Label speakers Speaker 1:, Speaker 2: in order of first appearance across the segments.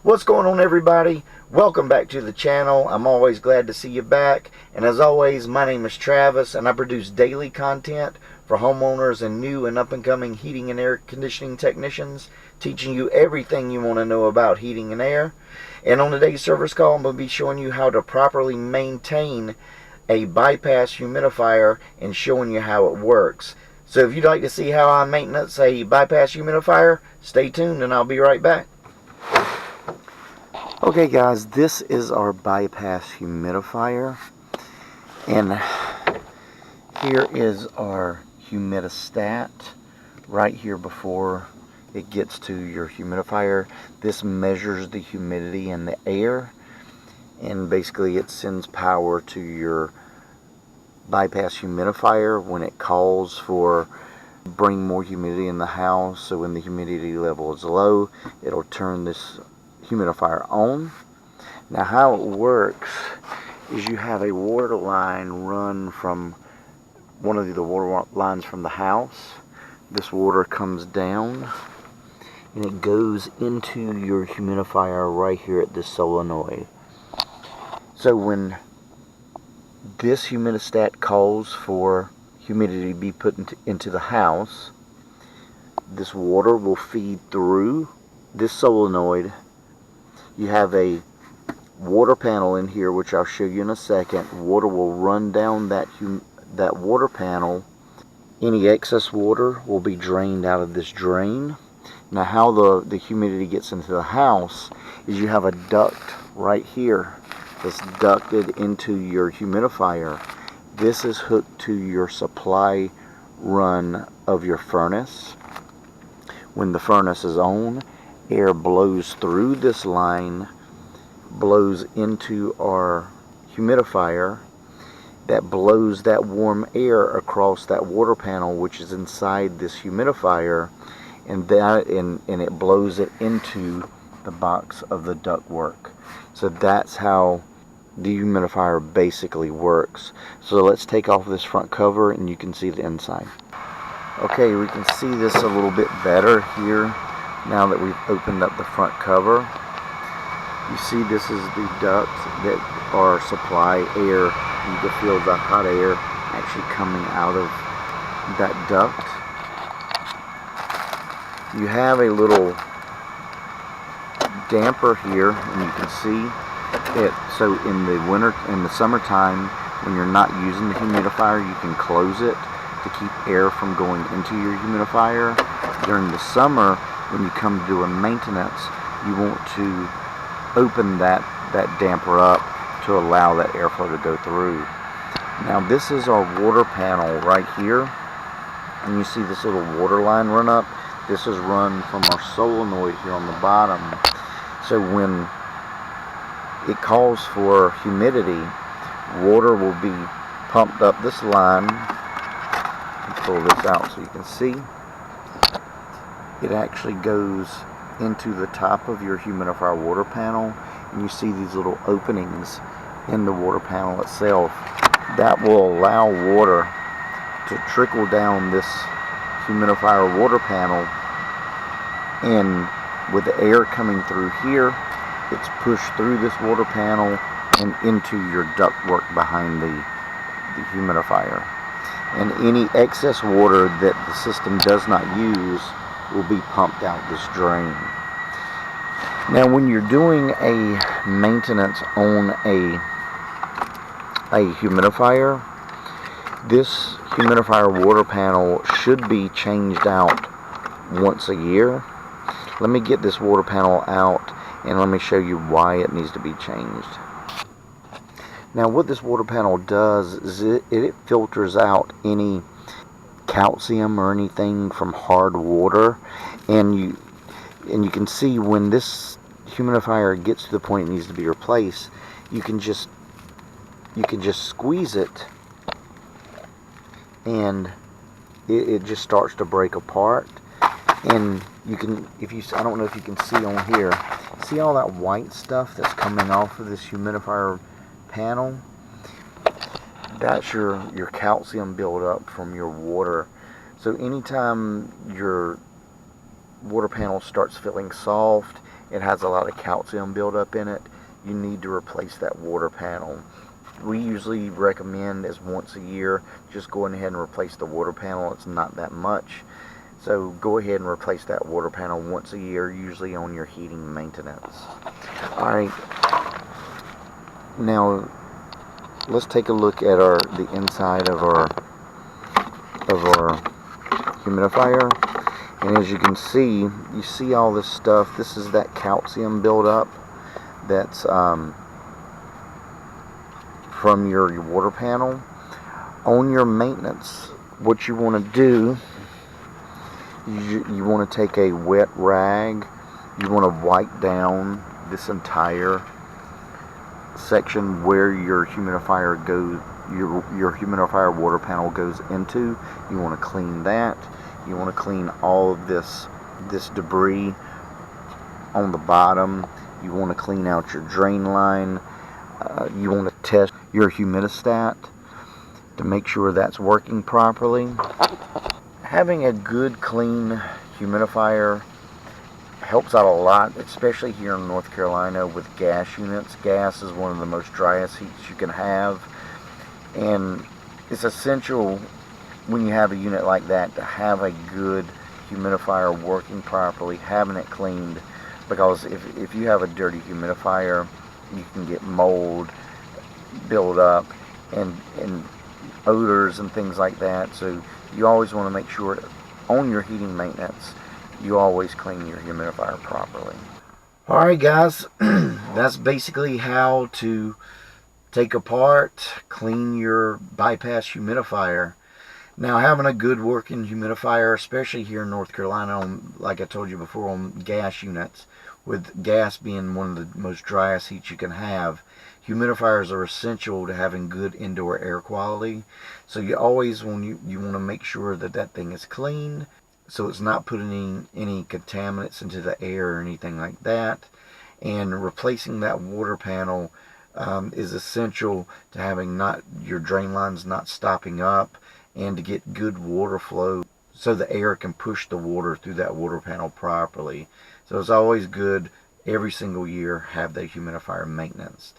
Speaker 1: What's going on, everybody? Welcome back to the channel. I'm always glad to see you back, and as always, my name is Travis and I produce daily content for homeowners and new and up-and-coming heating and air conditioning technicians, teaching you everything you want to know about heating and air. And on today's service call, I'm going to be showing you how to properly maintain a bypass humidifier and showing you how it works. So if you'd like to see how I maintenance a bypass humidifier, stay tuned and I'll be right back. Okay guys, this is our bypass humidifier, and here is our humidistat right here before it gets to your humidifier. This measures the humidity in the air, and basically it sends power to your bypass humidifier when it calls for bring more humidity in the house. So when the humidity level is low, it'll turn this humidifier on. Now how it works is you have a water line run from one of the water lines from the house. This water comes down and it goes into your humidifier right here at this solenoid. So when this humidistat calls for humidity to be put into the house, this water will feed through this solenoid. You have a water panel in here, which I'll show you in a second. Water will run down that water panel. Any excess water will be drained out of this drain. Now how the humidity gets into the house is you have a duct right here that's ducted into your humidifier. This is hooked to your supply run of your furnace. When the furnace is on, air blows through this line, blows into our humidifier, that blows that warm air across that water panel which is inside this humidifier, and it blows it into the box of the ductwork. So that's how the humidifier basically works. So let's take off this front cover and you can see the inside. Okay, we can see this a little bit better here now that we've opened up the front cover. You see this is the duct that our supply air. You can feel the hot air actually coming out of that duct. You have a little damper here, and you can see it. So in the summertime, when you're not using the humidifier, you can close it to keep air from going into your humidifier. During the summer, when you come to do a maintenance, you want to open that damper up to allow that airflow to go through. Now this is our water panel right here, and you see this little water line run up. This is run from our solenoid here on the bottom. So when it calls for humidity, water will be pumped up this line. Pull this out so you can see. It actually goes into the top of your humidifier water panel, and you see these little openings in the water panel itself. That will allow water to trickle down this humidifier water panel, and with the air coming through here, it's pushed through this water panel and into your ductwork behind the humidifier. And any excess water that the system does not use will be pumped out this drain. Now when you're doing a maintenance on a humidifier, this humidifier water panel should be changed out once a year. Let me get this water panel out and let me show you why it needs to be changed. Now what this water panel does is it filters out any calcium or anything from hard water, and you can see when this humidifier gets to the point it needs to be replaced, you can just squeeze it and it just starts to break apart. And you can, I don't know if you can see on here, see all that white stuff that's coming off of this humidifier panel? That's your calcium buildup from your water. So anytime your water panel starts feeling soft it has a lot of calcium buildup in it, you need to replace that water panel. We usually recommend is once a year, just go ahead and replace the water panel. It's not that much. So go ahead and replace that water panel once a year, usually on your heating maintenance. Alright, now let's take a look at the inside of our humidifier. And as you can see, you see all this stuff. This is that calcium buildup that's from your water panel. On your maintenance, what you want to do, you want to take a wet rag, you want to wipe down this entire section where your humidifier goes, your humidifier water panel goes into. You want to clean that. You want to clean all of this debris on the bottom. You want to clean out your drain line. You want to test your humidistat to make sure that's working properly. Having a good clean humidifier helps out a lot, especially here in North Carolina with gas units. Gas is one of the most driest heats you can have, and it's essential when you have a unit like that to have a good humidifier working properly, having it cleaned, because if you have a dirty humidifier, you can get mold build up and odors and things like that. So you always want to make sure on your heating maintenance you always clean your humidifier properly. Alright guys, that's basically how to take apart, clean your bypass humidifier. Now, having a good working humidifier, especially here in North Carolina, like I told you before, on gas units, with gas being one of the most driest heats you can have, humidifiers are essential to having good indoor air quality. So you always want to make sure that that thing is clean, so it's not putting any contaminants into the air or anything like that. And replacing that water panel is essential to having your drain lines not stopping up, and to get good water flow so the air can push the water through that water panel properly. So it's always good every single year have that humidifier maintenance.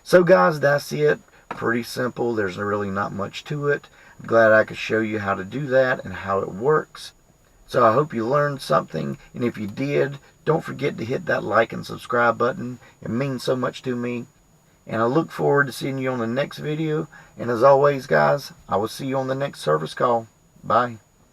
Speaker 1: So guys, that's it. Pretty simple. There's really not much to it. I'm glad I could show you how to do that and how it works. So I hope you learned something, and if you did, don't forget to hit that like and subscribe button. It means so much to me. And I look forward to seeing you on the next video. And as always, guys, I will see you on the next service call. Bye.